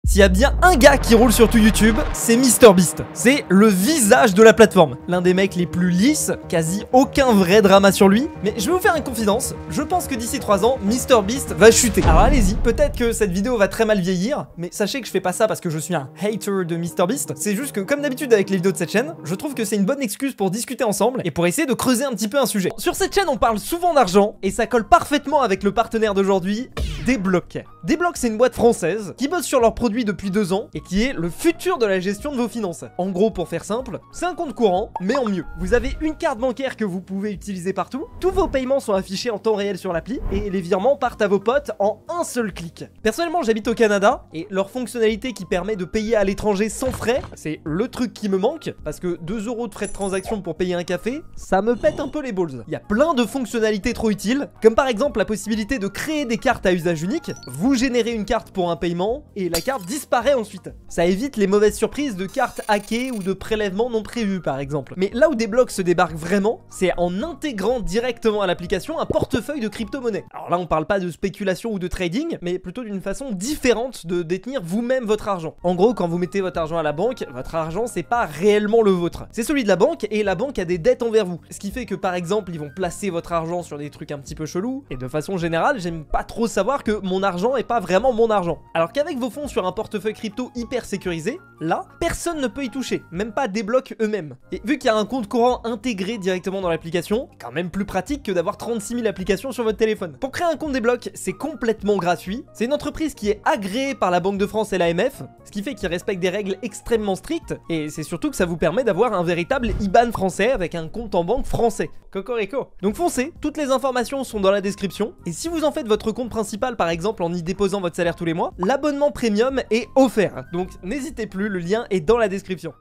S'il y a bien un gars qui roule sur tout YouTube, c'est MrBeast. C'est le visage de la plateforme. L'un des mecs les plus lisses, quasi aucun vrai drama sur lui. Mais je vais vous faire une confidence, je pense que d'ici 3 ans, MrBeast va chuter. Alors allez-y, peut-être que cette vidéo va très mal vieillir, mais sachez que je fais pas ça parce que je suis un hater de MrBeast. C'est juste que, comme d'habitude avec les vidéos de cette chaîne, je trouve que c'est une bonne excuse pour discuter ensemble et pour essayer de creuser un petit peu un sujet. Sur cette chaîne, on parle souvent d'argent et ça colle parfaitement avec le partenaire d'aujourd'hui, Deblock. Deblock, c'est une boîte française qui bosse sur leurs produits depuis 2 ans et qui est le futur de la gestion de vos finances. En gros, pour faire simple, c'est un compte courant, mais en mieux. Vous avez une carte bancaire que vous pouvez utiliser partout, tous vos paiements sont affichés en temps réel sur l'appli et les virements partent à vos potes en un seul clic. Personnellement, j'habite au Canada et leur fonctionnalité qui permet de payer à l'étranger sans frais, c'est le truc qui me manque parce que 2 € de frais de transaction pour payer un café, ça me pète un peu les balls. Il y a plein de fonctionnalités trop utiles, comme par exemple la possibilité de créer des cartes à usage unique, vous générez une carte pour un paiement et la carte disparaît ensuite. Ça évite les mauvaises surprises de cartes hackées ou de prélèvements non prévus par exemple. Mais là où Deblock se débarque vraiment, c'est en intégrant directement à l'application un portefeuille de crypto-monnaie. Alors là on parle pas de spéculation ou de trading, mais plutôt d'une façon différente de détenir vous-même votre argent. En gros, quand vous mettez votre argent à la banque, votre argent c'est pas réellement le vôtre. C'est celui de la banque et la banque a des dettes envers vous. Ce qui fait que par exemple ils vont placer votre argent sur des trucs un petit peu chelous, et de façon générale j'aime pas trop savoir que mon argent est pas vraiment mon argent. Alors qu'avec vos fonds sur un portefeuille crypto hyper sécurisé, là, personne ne peut y toucher, même pas Deblock eux-mêmes. Et vu qu'il y a un compte courant intégré directement dans l'application, quand même plus pratique que d'avoir 36 000 applications sur votre téléphone. Pour créer un compte Deblock, c'est complètement gratuit. C'est une entreprise qui est agréée par la Banque de France et l'AMF, ce qui fait qu'ils respectent des règles extrêmement strictes, et c'est surtout que ça vous permet d'avoir un véritable IBAN français avec un compte en banque français. Cocorico. Donc foncez, toutes les informations sont dans la description, et si vous en faites votre compte principal par exemple en y déposant votre salaire tous les mois, l'abonnement premium est offert. Donc n'hésitez plus, le lien est dans la description.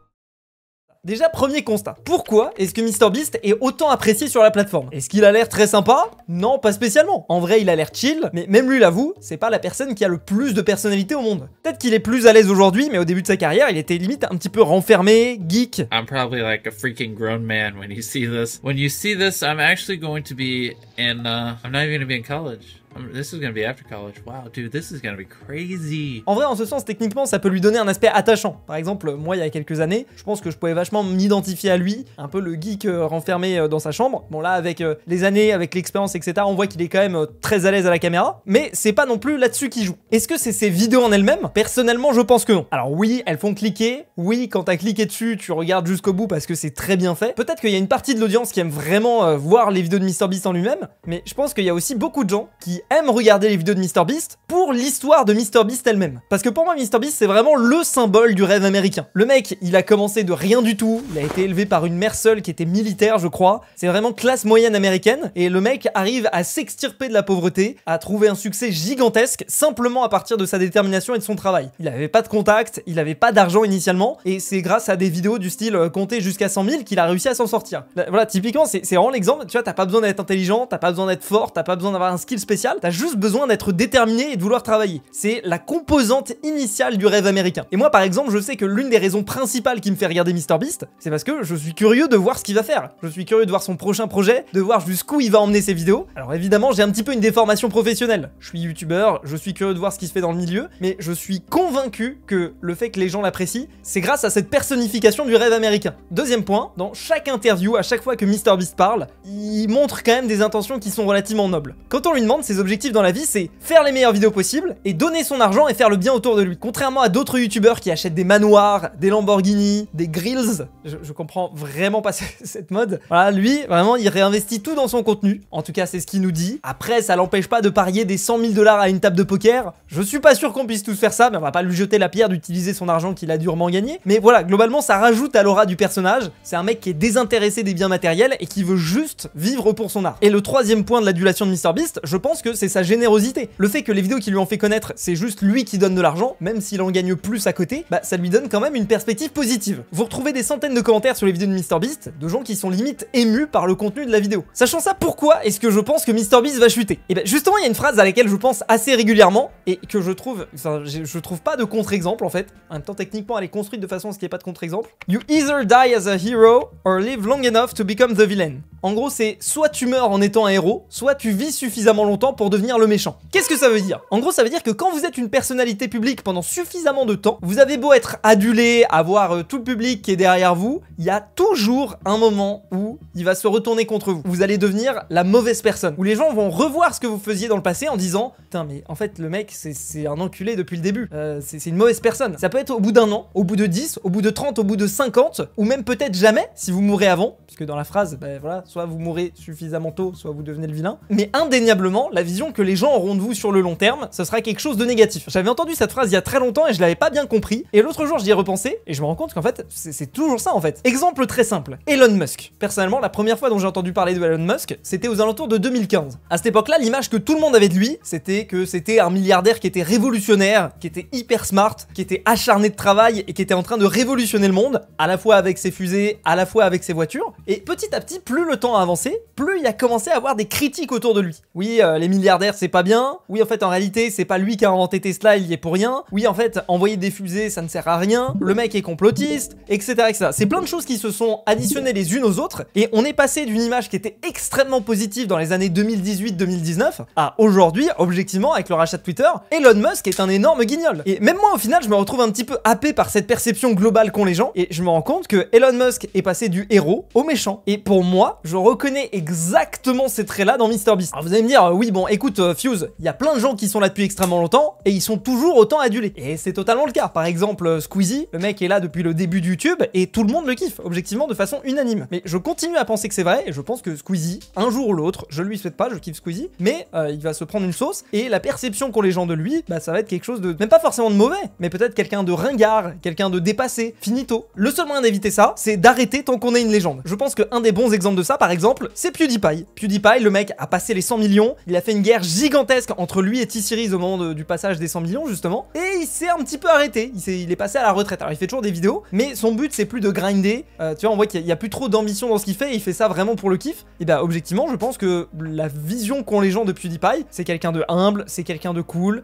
Déjà, premier constat. Pourquoi est-ce que MrBeast est autant apprécié sur la plateforme? Est-ce qu'il a l'air très sympa? Non, pas spécialement. En vrai, il a l'air chill, mais même lui l'avoue, c'est pas la personne qui a le plus de personnalité au monde. Peut-être qu'il est plus à l'aise aujourd'hui, mais au début de sa carrière, il était limite un petit peu renfermé, geek. I'm probably like a freaking grown man when you see this. When you see this, I'm actually going to be in, I'm not even going to be in college. This is gonna be after college. Wow, dude, this is gonna be crazy. En vrai, en ce sens, techniquement, ça peut lui donner un aspect attachant. Par exemple, moi, il y a quelques années, je pense que je pouvais vachement m'identifier à lui, un peu le geek renfermé dans sa chambre. Bon, là, avec les années, avec l'expérience, etc., on voit qu'il est quand même très à l'aise à la caméra. Mais c'est pas non plus là-dessus qu'il joue. Est-ce que c'est ses vidéos en elles-mêmes? Personnellement, je pense que non. Alors oui, elles font cliquer. Oui, quand t'as cliqué dessus, tu regardes jusqu'au bout parce que c'est très bien fait. Peut-être qu'il y a une partie de l'audience qui aime vraiment voir les vidéos de MrBeast en lui-même. Mais je pense qu'il y a aussi beaucoup de gens qui aiment regarder les vidéos de MrBeast pour l'histoire de MrBeast elle-même. Parce que pour moi, MrBeast, c'est vraiment le symbole du rêve américain. Le mec, il a commencé de rien du tout, il a été élevé par une mère seule qui était militaire, je crois. C'est vraiment classe moyenne américaine, et le mec arrive à s'extirper de la pauvreté, à trouver un succès gigantesque, simplement à partir de sa détermination et de son travail. Il avait pas de contact, il avait pas d'argent initialement, et c'est grâce à des vidéos du style compter jusqu'à 100 000 qu'il a réussi à s'en sortir. Voilà, typiquement, c'est vraiment l'exemple, tu vois, t'as pas besoin d'être intelligent, t'as pas besoin d'être fort, t'as pas besoin d'avoir un skill spécial, t'as juste besoin d'être déterminé et de vouloir travailler. C'est la composante initiale du rêve américain. Et moi, par exemple, je sais que l'une des raisons principales qui me fait regarder MrBeast, c'est parce que je suis curieux de voir ce qu'il va faire. Je suis curieux de voir son prochain projet, de voir jusqu'où il va emmener ses vidéos. Alors évidemment, j'ai un petit peu une déformation professionnelle. Je suis youtubeur, je suis curieux de voir ce qui se fait dans le milieu, mais je suis convaincu que le fait que les gens l'apprécient, c'est grâce à cette personnification du rêve américain. Deuxième point, dans chaque interview, à chaque fois que MrBeast parle, il montre quand même des intentions qui sont relativement nobles. Quand on lui demande ses objectifs dans la vie, c'est faire les meilleures vidéos possibles et donner son argent et faire le bien autour de lui. Contrairement à d'autres youtubeurs qui achètent des manoirs, des Lamborghini, des grills, je comprends vraiment pas cette mode. Voilà, lui, vraiment, il réinvestit tout dans son contenu. En tout cas, c'est ce qu'il nous dit. Après, ça l'empêche pas de parier des 100 000 $ à une table de poker. Je suis pas sûr qu'on puisse tous faire ça, mais on va pas lui jeter la pierre d'utiliser son argent qu'il a durement gagné. Mais voilà, globalement, ça rajoute à l'aura du personnage. C'est un mec qui est désintéressé des biens matériels et qui veut juste vivre pour son art. Et le troisième point de l'adulation de MrBeast, je pense que c'est sa générosité. Le fait que les vidéos qui lui ont fait connaître, c'est juste lui qui donne de l'argent, même s'il en gagne plus à côté, bah ça lui donne quand même une perspective positive. Vous retrouvez des centaines de commentaires sur les vidéos de MrBeast, de gens qui sont limite émus par le contenu de la vidéo. Sachant ça, pourquoi est-ce que je pense que MrBeast va chuter? Et ben justement, il y a une phrase à laquelle je pense assez régulièrement, et que je trouve, enfin je trouve pas de contre-exemple en fait. En même temps, techniquement, elle est construite de façon à ce qu'il n'y ait pas de contre-exemple. You either die as a hero, or live long enough to become the villain. En gros, c'est soit tu meurs en étant un héros, soit tu vis suffisamment longtemps pour devenir le méchant. Qu'est-ce que ça veut dire? En gros, ça veut dire que quand vous êtes une personnalité publique pendant suffisamment de temps, vous avez beau être adulé, avoir tout le public qui est derrière vous, il y a toujours un moment où il va se retourner contre vous. Vous allez devenir la mauvaise personne, où les gens vont revoir ce que vous faisiez dans le passé en disant « Putain, mais en fait, le mec, c'est un enculé depuis le début. C'est une mauvaise personne. » Ça peut être au bout d'un an, au bout de 10, au bout de 30, au bout de 50, ou même peut-être jamais, si vous mourrez avant, puisque dans la phrase, ben voilà, soit vous mourrez suffisamment tôt, soit vous devenez le vilain. Mais indéniablement, la vision que les gens auront de vous sur le long terme, ce sera quelque chose de négatif. J'avais entendu cette phrase il y a très longtemps et je l'avais pas bien compris, et l'autre jour j'y ai repensé, et je me rends compte qu'en fait, c'est toujours ça en fait. Exemple très simple, Elon Musk. Personnellement, la première fois dont j'ai entendu parler de Elon Musk, c'était aux alentours de 2015. À cette époque-là, l'image que tout le monde avait de lui, c'était que c'était un milliardaire qui était révolutionnaire, qui était hyper smart, qui était acharné de travail et qui était en train de révolutionner le monde, à la fois avec ses fusées, à la fois avec ses voitures. Et petit à petit, plus le temps a avancé, plus il a commencé à avoir des critiques autour de lui. Oui, les milliardaires, c'est pas bien. Oui, en fait, en réalité, c'est pas lui qui a inventé Tesla, il y est pour rien. Oui, en fait, envoyer des fusées, ça ne sert à rien. Le mec est complotiste, etc., etc. C'est plein de choses qui se sont additionnées les unes aux autres, et on est passé d'une image qui était extrêmement positive dans les années 2018-2019 à aujourd'hui, objectivement, avec le rachat de Twitter, Elon Musk est un énorme guignol. Et même moi, au final, je me retrouve un petit peu happé par cette perception globale qu'ont les gens, et je me rends compte que Elon Musk est passé du héros au méchant. Et pour moi, je reconnais exactement ces traits-là dans MrBeast. Alors vous allez me dire, oui, bon, écoute, Fuse, il y a plein de gens qui sont là depuis extrêmement longtemps, et ils sont toujours autant adulés. Et c'est totalement le cas. Par exemple, Squeezie, le mec est là depuis le début de YouTube, et tout le monde le kiffe, objectivement, de façon unanime. Mais je continue à penser que c'est vrai, et je pense que Squeezie, un jour ou l'autre, je lui souhaite pas, je kiffe Squeezie, mais il va se prendre une sauce, et la perception qu'ont les gens de lui, bah ça va être quelque chose de, même pas forcément de mauvais, mais peut-être quelqu'un de ringard, quelqu'un de dépassé, finito. Le seul moyen d'éviter ça, c'est d'arrêter tant qu'on est une légende. Je pense qu'un des bons exemples de ça, par exemple, c'est PewDiePie. PewDiePie, le mec a passé les 100 millions, il a fait une guerre gigantesque entre lui et T-Series au moment du passage des 100 millions, justement, et il s'est un petit peu arrêté, il est passé à la retraite. Alors il fait toujours des vidéos, mais son but c'est plus de grinder, tu vois, on voit qu'il y a plus trop d'ambition dans ce qu'il fait, et il fait ça vraiment pour le kiff. Et bah objectivement, je pense que la vision qu'ont les gens de PewDiePie, c'est quelqu'un de humble, c'est quelqu'un de cool,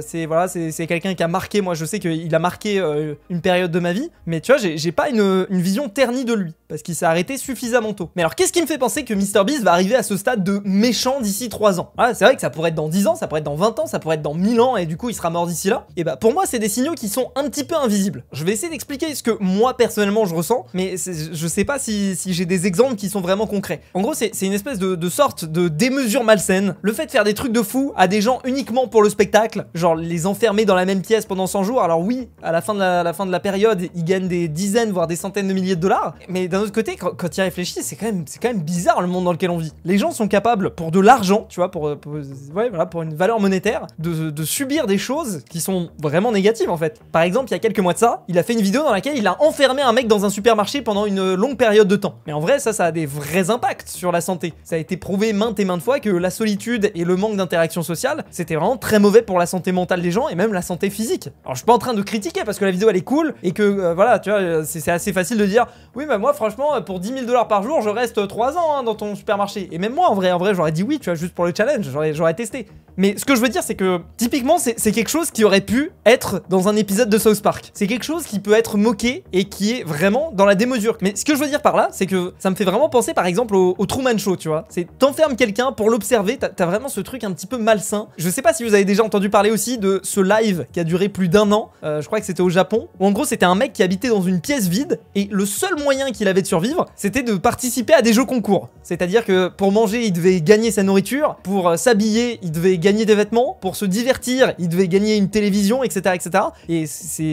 c'est voilà, c'est quelqu'un qui a marqué, moi je sais qu'il a marqué une période de ma vie, mais tu vois, j'ai pas une vision ternie de lui, parce qu'il s'est arrêté suffisamment tôt. Mais alors qu'est-ce qui me fait penser que MrBeast va arriver à ce stade de méchant d'ici 3 ans? Voilà, c'est vrai que ça pourrait être dans 10 ans, ça pourrait être dans 20 ans, ça pourrait être dans 1000 ans, et du coup il sera mort d'ici là. Et bah pour moi c'est des signaux qui sont un petit peu invisibles. Je vais essayer d'expliquer ce que moi personnellement je ressens, mais je sais pas si j'ai des exemples qui sont vraiment concrets. En gros c'est une espèce de sorte de démesure malsaine. Le fait de faire des trucs de fou à des gens uniquement pour le spectacle, genre les enfermer dans la même pièce pendant 100 jours. Alors oui, à la fin de la période, ils gagnent des dizaines voire des centaines de milliers de dollars, mais d'un autre côté quand il réfléchit, c'est quand même bizarre le monde dans lequel on vit. Les gens sont capables pour de l'argent, tu vois, pour une valeur monétaire, de subir des choses qui sont vraiment négatives en fait. Par exemple, il y a quelques mois de ça, il a fait une vidéo dans laquelle il a enfermé un mec dans un supermarché pendant une longue période de temps. Mais en vrai, ça a des vrais impacts sur la santé. Ça a été prouvé maintes et maintes fois que la solitude et le manque d'interaction sociale, c'était vraiment très mauvais pour la santé mentale des gens et même la santé physique. Alors je suis pas en train de critiquer parce que la vidéo elle est cool et que voilà, tu vois, c'est assez facile de dire oui, mais moi franchement, pour 10 000 $ par jour, je reste 3 ans hein, dans ton supermarché. Et même moi, en vrai, j'aurais dit oui, tu vois, juste pour le challenge, j'aurais testé. Mais ce que je veux dire, c'est que typiquement, c'est quelque chose qui aurait pu être dans un épisode de South Park. C'est quelque chose qui peut être moqué et qui est vraiment dans la démesure. Mais ce que je veux dire par là, c'est que ça me fait vraiment penser par exemple au Truman Show, tu vois. C'est t'enfermes quelqu'un pour l'observer, t'as vraiment ce truc un petit peu malsain. Je sais pas si vous avez déjà entendu parler aussi de ce live qui a duré plus d'1 an, je crois que c'était au Japon, où en gros c'était un mec qui habitait dans une pièce vide et le seul moyen qu'il avait de survivre, c'était de participer à des jeux concours. C'est-à-dire que pour manger, il devait gagner sa nourriture, pour s'habiller, il devait gagner des vêtements, pour se divertir, il devait gagner une télévision, etc., etc. Et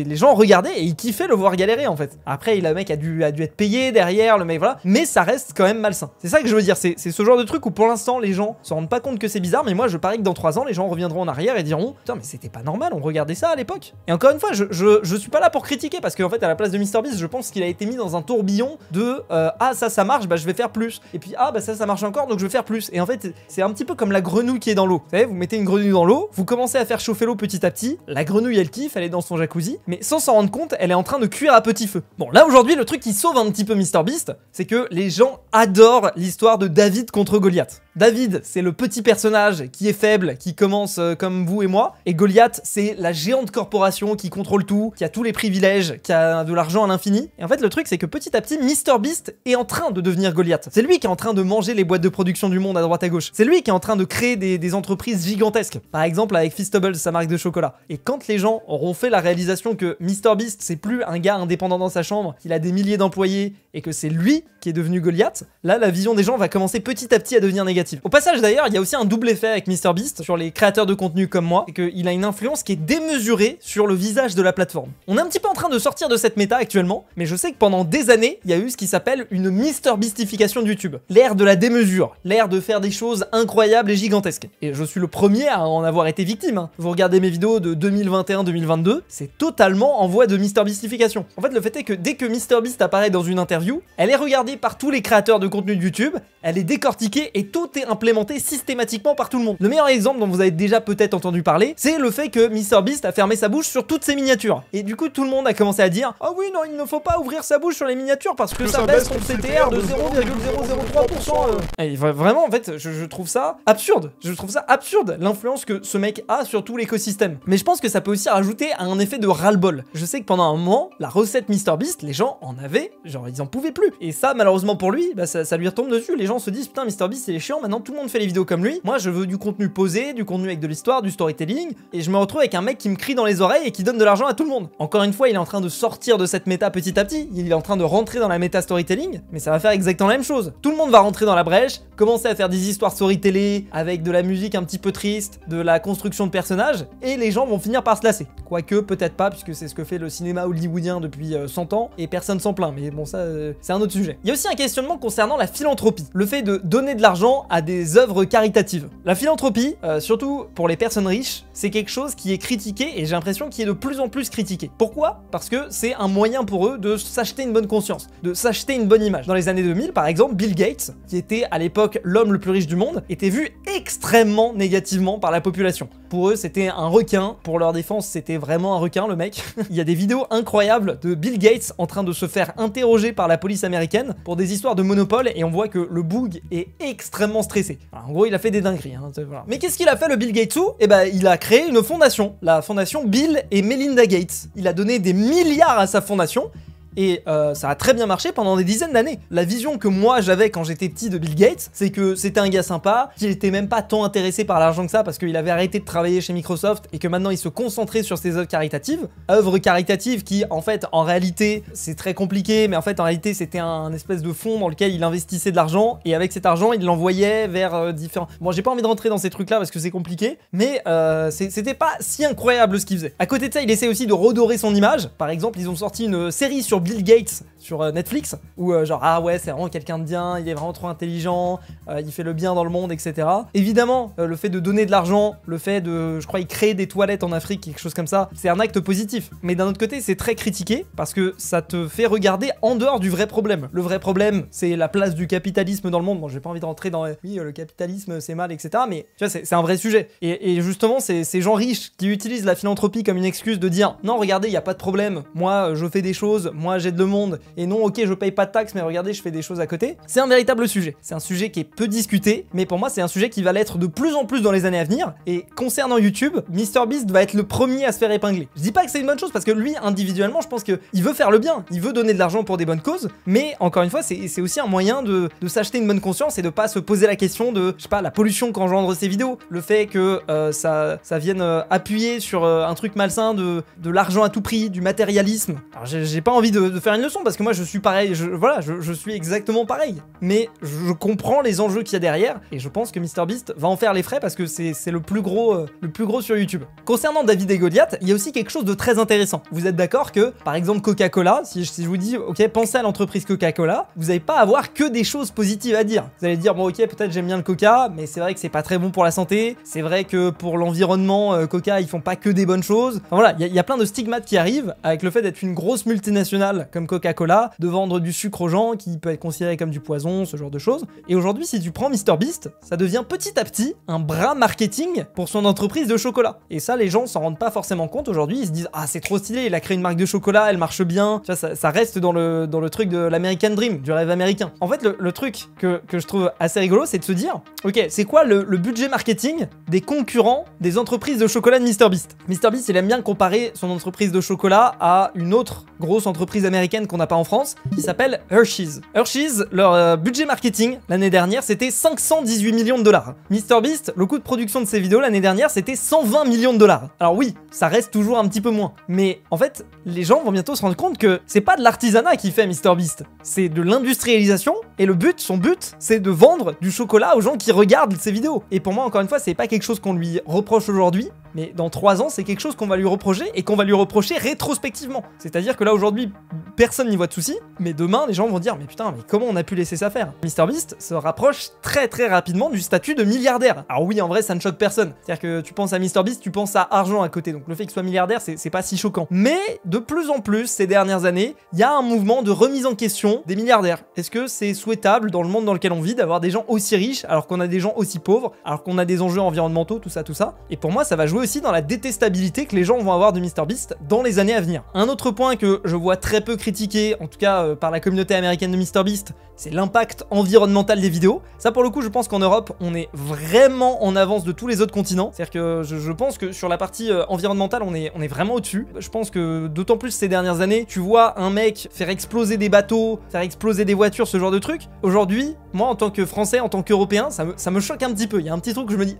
les gens regardaient et ils kiffaient le voir galérer en fait. Après, le mec a dû être payé derrière, le mec voilà, mais ça reste quand même malsain. C'est ça que je veux dire, c'est ce genre de truc où pour l'instant les gens se rendent pas compte que c'est bizarre, mais moi je parie que dans 3 ans les gens reviendront en arrière et diront putain mais c'était pas normal, on regardait ça à l'époque. Et encore une fois, je suis pas là pour critiquer parce qu'en fait à la place de MrBeast, je pense qu'il a été mis dans un tourbillon de ah ça marche, bah je vais faire plus. Et puis ah bah ça marche encore donc je vais faire plus. Et en fait c'est un petit peu comme la grenouille qui est dans l'eau. Vous savez, vous mettez une grenouille dans l'eau, vous commencez à faire chauffer l'eau petit à petit, la grenouille elle kiffe, elle est dans son jacuzzi, mais sans s'en rendre compte, elle est en train de cuire à petit feu. Bon là aujourd'hui le truc qui sauve un petit peu MrBeast, c'est que les gens adorent l'histoire de David contre Goliath. David, c'est le petit personnage qui est faible, qui commence comme vous et moi, et Goliath, c'est la géante corporation qui contrôle tout, qui a tous les privilèges, qui a de l'argent à l'infini. Et en fait, le truc, c'est que petit à petit, MrBeast est en train de devenir Goliath. C'est lui qui est en train de manger les boîtes de production du monde à droite à gauche. C'est lui qui est en train de créer créer des entreprises gigantesques. Par exemple avec Feastables, sa marque de chocolat. Et quand les gens auront fait la réalisation que MrBeast c'est plus un gars indépendant dans sa chambre, qu'il a des milliers d'employés et que c'est lui qui est devenu Goliath, là la vision des gens va commencer petit à petit à devenir négative. Au passage d'ailleurs, il y a aussi un double effet avec MrBeast sur les créateurs de contenu comme moi, c'est qu'il a une influence qui est démesurée sur le visage de la plateforme. On est un petit peu en train de sortir de cette méta actuellement, mais je sais que pendant des années, il y a eu ce qui s'appelle une MrBeastification de YouTube. L'ère de la démesure, l'ère de faire des choses incroyables et gigantesques. Et je suis le premier à en avoir été victime. Hein. Vous regardez mes vidéos de 2021-2022, c'est totalement en voie de MrBeastification. En fait, le fait est que dès que MrBeast apparaît dans une interview, elle est regardée par tous les créateurs de contenu de YouTube, elle est décortiquée et tout est implémenté systématiquement par tout le monde. Le meilleur exemple dont vous avez déjà peut-être entendu parler, c'est le fait que MrBeast a fermé sa bouche sur toutes ses miniatures. Et du coup, tout le monde a commencé à dire « Ah oui, non, il ne faut pas ouvrir sa bouche sur les miniatures parce que ça baisse ton CTR de 0,003%. » Et vraiment, en fait, je trouve ça absurde. Je trouve ça absurde, l'influence que ce mec a sur tout l'écosystème. Mais je pense que ça peut aussi rajouter un effet de ras-le-bol. Je sais que pendant un moment, la recette MrBeast, les gens en avaient, genre ils en pouvaient plus. Et ça, malheureusement pour lui, bah, ça lui retombe dessus. Les gens se disent, putain, MrBeast il est chiant, maintenant tout le monde fait les vidéos comme lui. Moi, je veux du contenu posé, du contenu avec de l'histoire, du storytelling. Et je me retrouve avec un mec qui me crie dans les oreilles et qui donne de l'argent à tout le monde. Encore une fois, il est en train de sortir de cette méta petit à petit. Il est en train de rentrer dans la méta storytelling, mais ça va faire exactement la même chose. Tout le monde va rentrer dans la brèche, commencer à faire des histoires storytelling avec de la musique un petit peu triste, de la construction de personnages, et les gens vont finir par se lasser. Quoique, peut-être pas, puisque c'est ce que fait le cinéma hollywoodien depuis 100 ans, et personne s'en plaint, mais bon, ça, c'est un autre sujet. Il y a aussi un questionnement concernant la philanthropie, le fait de donner de l'argent à des œuvres caritatives. La philanthropie, surtout pour les personnes riches, c'est quelque chose qui est critiqué, et j'ai l'impression qu'il est de plus en plus critiqué. Pourquoi? Parce que c'est un moyen pour eux de s'acheter une bonne conscience, de s'acheter une bonne image. Dans les années 2000, par exemple, Bill Gates, qui était à l'époque l'homme le plus riche du monde, était vu extrêmement négativement par la population. Pour eux, c'était un requin. Pour leur défense, c'était vraiment un requin, le mec. Il y a des vidéos incroyables de Bill Gates en train de se faire interroger par la police américaine pour des histoires de monopole, et on voit que le boug est extrêmement stressé. Alors, en gros, il a fait des dingueries. Hein, voilà. Mais qu'est-ce qu'il a fait, le Bill Gates? Eh ben, il a créé une fondation, la fondation Bill et Melinda Gates. Il a donné des milliards à sa fondation. Et ça a très bien marché pendant des dizaines d'années. La vision que moi j'avais quand j'étais petit de Bill Gates, c'est que c'était un gars sympa, qu'il était même pas tant intéressé par l'argent que ça parce qu'il avait arrêté de travailler chez Microsoft et que maintenant il se concentrait sur ses œuvres caritatives. Œuvres caritatives qui en fait en réalité c'est très compliqué, mais en fait en réalité c'était un espèce de fonds dans lequel il investissait de l'argent et avec cet argent il l'envoyait vers différents... Bon, j'ai pas envie de rentrer dans ces trucs là parce que c'est compliqué, mais c'était pas si incroyable ce qu'il faisait. À côté de ça, il essaie aussi de redorer son image. Par exemple, ils ont sorti une série sur Bill Gates sur Netflix, où genre ah ouais c'est vraiment quelqu'un de bien, il est vraiment trop intelligent, il fait le bien dans le monde, etc. Évidemment, le fait de donner de l'argent, le fait de, je crois, il crée des toilettes en Afrique, quelque chose comme ça, c'est un acte positif. Mais d'un autre côté, c'est très critiqué parce que ça te fait regarder en dehors du vrai problème. Le vrai problème, c'est la place du capitalisme dans le monde. Bon, j'ai pas envie de rentrer dans oui, le capitalisme c'est mal, etc. Mais tu vois, c'est un vrai sujet. Et justement, c'est ces gens riches qui utilisent la philanthropie comme une excuse de dire non, regardez, il y a pas de problème. Moi, je fais des choses, moi j'aide le monde, et non, ok, je paye pas de taxes, mais regardez, je fais des choses à côté. C'est un véritable sujet. C'est un sujet qui est peu discuté, mais pour moi, c'est un sujet qui va l'être de plus en plus dans les années à venir. Et concernant YouTube, MrBeast va être le premier à se faire épingler. Je dis pas que c'est une bonne chose, parce que lui, individuellement, je pense qu'il veut faire le bien, il veut donner de l'argent pour des bonnes causes, mais encore une fois, c'est aussi un moyen de s'acheter une bonne conscience et de pas se poser la question de, je sais pas, la pollution qu'engendre ses vidéos, le fait que ça vienne appuyer sur un truc malsain de l'argent à tout prix, du matérialisme. Alors j'ai pas envie de faire une leçon parce que moi je suis pareil, je suis exactement pareil, mais je comprends les enjeux qu'il y a derrière et je pense que MrBeast va en faire les frais parce que c'est le plus gros sur YouTube. Concernant David et Goliath, il y a aussi quelque chose de très intéressant. Vous êtes d'accord que par exemple Coca-Cola, si je vous dis ok, pensez à l'entreprise Coca-Cola, vous n'allez pas avoir que des choses positives à dire. Vous allez dire bon ok, peut-être j'aime bien le Coca, mais c'est vrai que c'est pas très bon pour la santé, c'est vrai que pour l'environnement Coca ils font pas que des bonnes choses. Enfin voilà, il y a plein de stigmates qui arrivent avec le fait d'être une grosse multinationale comme Coca-Cola, de vendre du sucre aux gens qui peut être considéré comme du poison, ce genre de choses. Et aujourd'hui, si tu prends MrBeast, ça devient petit à petit un bras marketing pour son entreprise de chocolat. Et ça, les gens s'en rendent pas forcément compte aujourd'hui. Ils se disent ah c'est trop stylé, il a créé une marque de chocolat, elle marche bien. Tu vois, ça reste dans le truc de l'American Dream, du rêve américain. En fait, le truc que je trouve assez rigolo, c'est de se dire ok, c'est quoi le budget marketing des concurrents des entreprises de chocolat de MrBeast? MrBeast, il aime bien comparer son entreprise de chocolat à une autre grosse entreprise entreprise américaine qu'on n'a pas en France, qui s'appelle Hershey's. Hershey's, leur budget marketing l'année dernière, c'était 518 millions de dollars. MrBeast, le coût de production de ses vidéos l'année dernière, c'était 120 millions de dollars. Alors oui, ça reste toujours un petit peu moins. Mais en fait, les gens vont bientôt se rendre compte que c'est pas de l'artisanat qui fait MrBeast, c'est de l'industrialisation, et son but, c'est de vendre du chocolat aux gens qui regardent ses vidéos. Et pour moi, encore une fois, c'est pas quelque chose qu'on lui reproche aujourd'hui, mais dans 3 ans, c'est quelque chose qu'on va lui reprocher et qu'on va lui reprocher rétrospectivement. C'est-à-dire que là, aujourd'hui, personne n'y voit de souci, mais demain, les gens vont dire « Mais putain, mais comment on a pu laisser ça faire ?» MrBeast se rapproche très très rapidement du statut de milliardaire. Alors oui, en vrai, ça ne choque personne. C'est-à-dire que tu penses à MrBeast, tu penses à argent à côté, donc le fait qu'il soit milliardaire, c'est pas si choquant. Mais de plus en plus, ces dernières années, il y a un mouvement de remise en question des milliardaires. Est-ce que c'est souhaitable dans le monde dans lequel on vit d'avoir des gens aussi riches alors qu'on a des gens aussi pauvres, alors qu'on a des enjeux environnementaux, tout ça. Et pour moi, ça va jouer aussi dans la détestabilité que les gens vont avoir de MrBeast dans les années à venir. Un autre point que je vois très peu critiqué, en tout cas par la communauté américaine de MrBeast, c'est l'impact environnemental des vidéos. Ça, pour le coup, je pense qu'en Europe, on est vraiment en avance de tous les autres continents. C'est-à-dire que je pense que sur la partie environnementale, on est vraiment au-dessus. Je pense que d'autant plus ces dernières années, tu vois un mec faire exploser des bateaux, faire exploser des voitures, ce genre de trucs. Aujourd'hui, moi, en tant que Français, en tant qu'Européen, ça me choque un petit peu. Il y a un petit truc que je me dis...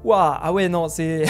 Waouh, ah ouais, non, c'est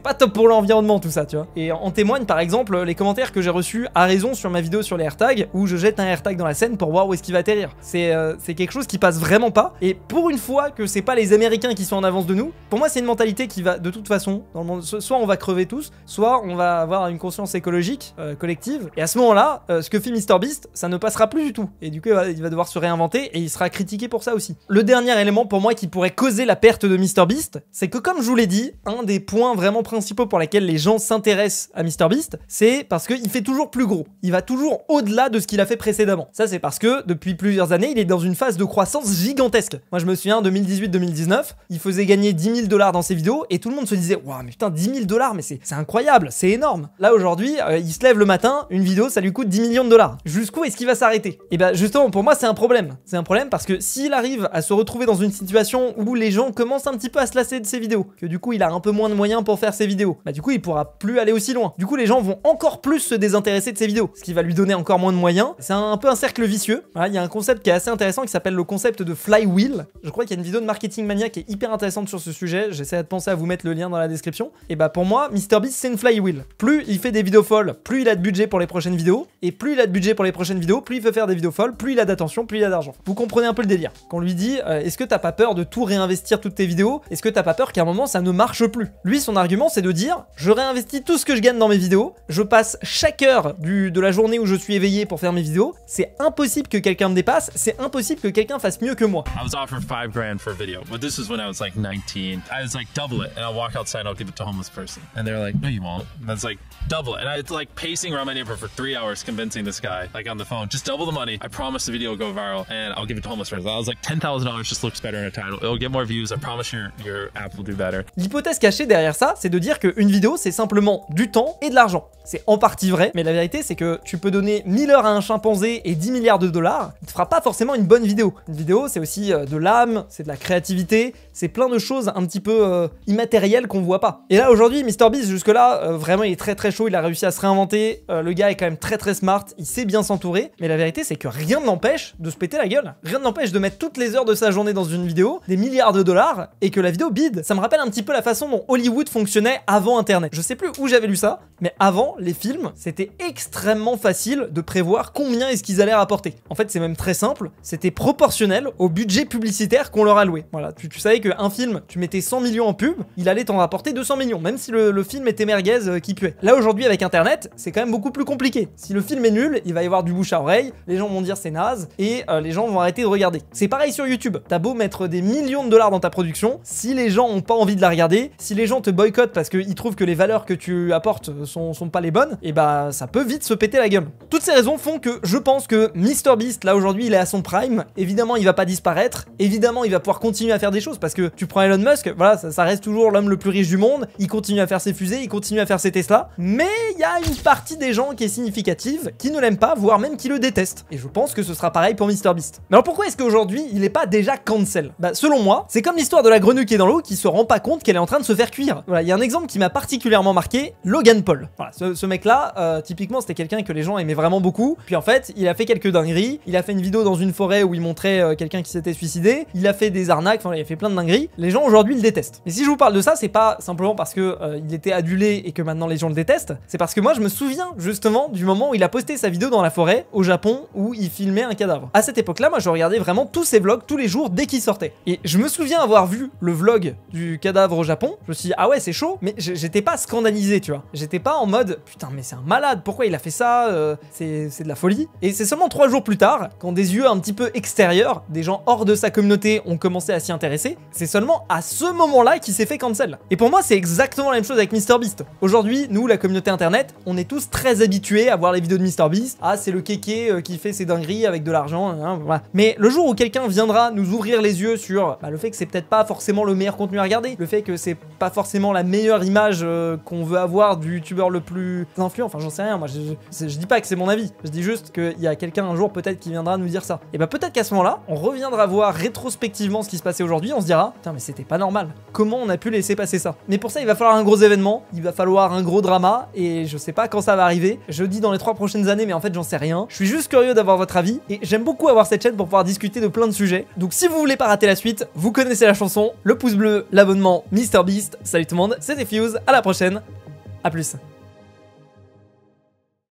pas top pour l'environnement tout ça, tu vois. Et en témoignent par exemple les commentaires que j'ai reçus à raison sur ma vidéo sur les AirTags, où je jette un AirTag dans la Seine pour voir où est-ce qu'il va atterrir. C'est quelque chose qui passe vraiment pas. Et pour une fois que c'est pas les Américains qui sont en avance de nous, pour moi c'est une mentalité qui va de toute façon dans le monde. Soit on va crever tous, soit on va avoir une conscience écologique collective. Et à ce moment-là, ce que fait MrBeast, ça ne passera plus du tout. Et du coup, il va devoir se réinventer et il sera critiqué pour ça aussi. Le dernier élément pour moi qui pourrait causer la perte de MrBeast, c'est que comme je vous l'ai dit, un des points vraiment principaux pour lesquels les gens s'intéressent à MrBeast, c'est parce qu'il fait toujours plus gros. Il va toujours au-delà de ce qu'il a fait précédemment. Ça, c'est parce que depuis plusieurs années, il est dans une phase de croissance gigantesque. Moi, je me souviens, 2018-2019, il faisait gagner 10 000 $ dans ses vidéos et tout le monde se disait « Waouh, mais putain, 10 000 $, mais c'est incroyable, c'est énorme !» Là, aujourd'hui, il se lève le matin, une vidéo, ça lui coûte 10 millions de $. Jusqu'où est-ce qu'il va s'arrêter? Et bah, justement, pour moi, c'est un problème. C'est un problème parce que s'il arrive à se retrouver dans une situation où les gens commencent un petit peu à se lasser de ses vidéos, que du coup il a un peu moins de moyens pour faire ses vidéos, bah du coup il pourra plus aller aussi loin. Du coup les gens vont encore plus se désintéresser de ses vidéos, ce qui va lui donner encore moins de moyens. C'est un peu un cercle vicieux. Voilà, il y a un concept qui est assez intéressant qui s'appelle le concept de flywheel. Je crois qu'il y a une vidéo de Marketing Mania qui est hyper intéressante sur ce sujet. J'essaie de penser à vous mettre le lien dans la description. Et bah pour moi, MrBeast c'est une flywheel. Plus il fait des vidéos folles, plus il a de budget pour les prochaines vidéos, et plus il a de budget pour les prochaines vidéos, plus il peut faire des vidéos folles, plus il a d'attention, plus il a d'argent. Vous comprenez un peu le délire. Qu'on lui dit, est-ce que t'as pas peur de tout réinvestir toutes tes vidéos? Est-ce que t'as pas peur qu'à un moment ça ne marche plus? Lui, son argument, c'est de dire, je réinvestis tout ce que je gagne dans mes vidéos, je passe chaque heure de la journée où je suis éveillé pour faire mes vidéos, c'est impossible que quelqu'un me dépasse, c'est impossible que quelqu'un fasse mieux que moi. I was offered $5 grand for a video, but this is when I was like 19. I was like, double it, and I'll walk outside and I'll give it to a homeless person. And they're like, no, you won't. And that's like, double it. And I was like pacing around my neighborhood for 3 hours convincing this guy, like on the phone, just double the money. I promise the video will go viral and I'll give it to a homeless person. I was like, $10,000 just looks better in a title. It'll get more views. I promise your app will do better. L'hypothèse cachée derrière ça, c'est de dire qu'une vidéo, c'est simplement du temps et de l'argent. C'est en partie vrai, mais la vérité, c'est que tu peux donner 1000 heures à un chimpanzé et 10 milliards de dollars, il te fera pas forcément une bonne vidéo. Une vidéo, c'est aussi de l'âme, c'est de la créativité, c'est plein de choses un petit peu immatérielles qu'on voit pas. Et là, aujourd'hui, MrBeast, jusque-là, vraiment, il est très très chaud, il a réussi à se réinventer, le gars est quand même très très smart, il sait bien s'entourer, mais la vérité, c'est que rien ne l'empêche de se péter la gueule. Rien ne l'empêche de mettre toutes les heures de sa journée dans une vidéo, des milliards de dollars, et que la vidéo bide. Ça me rappelle un petit peu la façon dont Hollywood fonctionnait avant Internet. Je sais plus où j'avais lu ça, mais avant, les films, c'était extrêmement facile de prévoir combien est-ce qu'ils allaient rapporter. En fait, c'est même très simple, c'était proportionnel au budget publicitaire qu'on leur allouait. Voilà, tu savais qu'un film, tu mettais 100 millions en pub, il allait t'en rapporter 200 millions, même si le film était merguez qui puait. Là, aujourd'hui, avec Internet, c'est quand même beaucoup plus compliqué. Si le film est nul, il va y avoir du bouche à oreille, les gens vont dire c'est naze, et les gens vont arrêter de regarder. C'est pareil sur YouTube. T'as beau mettre des millions de dollars dans ta production, si les gens ont pas envie de la regarder, si les gens te boycottent parce qu'ils trouvent que les valeurs que tu apportes sont pas les bonnes, et bah ça peut vite se péter la gueule. Toutes ces raisons font que je pense que MrBeast, là aujourd'hui, il est à son prime. Évidemment, il va pas disparaître. Évidemment, il va pouvoir continuer à faire des choses parce que tu prends Elon Musk, voilà, ça reste toujours l'homme le plus riche du monde. Il continue à faire ses fusées, il continue à faire ses Tesla. Mais il y a une partie des gens qui est significative, qui ne l'aiment pas, voire même qui le détestent. Et je pense que ce sera pareil pour MrBeast. Mais alors pourquoi est-ce qu'aujourd'hui, il est pas déjà cancel? Bah selon moi, c'est comme l'histoire de la grenouille qui est dans l'eau qui se rend pas compte qu'elle est en train de se faire cuire. Voilà, il y a un exemple qui m'a particulièrement marqué, Logan Paul. Voilà, ce ce mec-là, typiquement, c'était quelqu'un que les gens aimaient vraiment beaucoup. Puis en fait, il a fait quelques dingueries. Il a fait une vidéo dans une forêt où il montrait quelqu'un qui s'était suicidé. Il a fait des arnaques, enfin, il a fait plein de dingueries. Les gens aujourd'hui le détestent. Et si je vous parle de ça, c'est pas simplement parce que il était adulé et que maintenant les gens le détestent. C'est parce que moi, je me souviens justement du moment où il a posté sa vidéo dans la forêt au Japon où il filmait un cadavre. À cette époque-là, moi, je regardais vraiment tous ses vlogs tous les jours dès qu'il sortait. Et je me souviens avoir vu le vlog du cadavre au Japon. Je me suis dit, ah ouais, c'est chaud, mais j'étais pas scandalisé, tu vois. J'étais pas en mode, putain, mais c'est un malade, pourquoi il a fait ça, c'est de la folie. Et c'est seulement 3 jours plus tard, quand des yeux un petit peu extérieurs, des gens hors de sa communauté ont commencé à s'y intéresser, c'est seulement à ce moment-là qu'il s'est fait cancel. Et pour moi, c'est exactement la même chose avec MrBeast. Aujourd'hui, nous, la communauté internet, on est tous très habitués à voir les vidéos de MrBeast. Ah, c'est le kéké qui fait ses dingueries avec de l'argent, hein, voilà. Mais le jour où quelqu'un viendra nous ouvrir les yeux sur le fait que c'est peut-être pas forcément le meilleur contenu à regarder, le fait que c'est pas forcément la meilleure image qu'on veut avoir du youtubeur le plus influent, enfin j'en sais rien, moi je dis pas que c'est mon avis, je dis juste qu'il y a quelqu'un un jour peut-être qui viendra nous dire ça. Et bah peut-être qu'à ce moment-là, on reviendra voir rétrospectivement ce qui se passait aujourd'hui, on se dira, putain mais c'était pas normal, comment on a pu laisser passer ça. Mais pour ça il va falloir un gros événement, il va falloir un gros drama, et je sais pas quand ça va arriver, je dis dans les 3 prochaines années mais en fait j'en sais rien, je suis juste curieux d'avoir votre avis, et j'aime beaucoup avoir cette chaîne pour pouvoir discuter de plein de sujets, donc si vous voulez pas rater la suite, vous connaissez la chanson, le pouce bleu, l'abonnement, MrBeast, salut tout le monde, c'était Fuse, à la prochaine, à plus.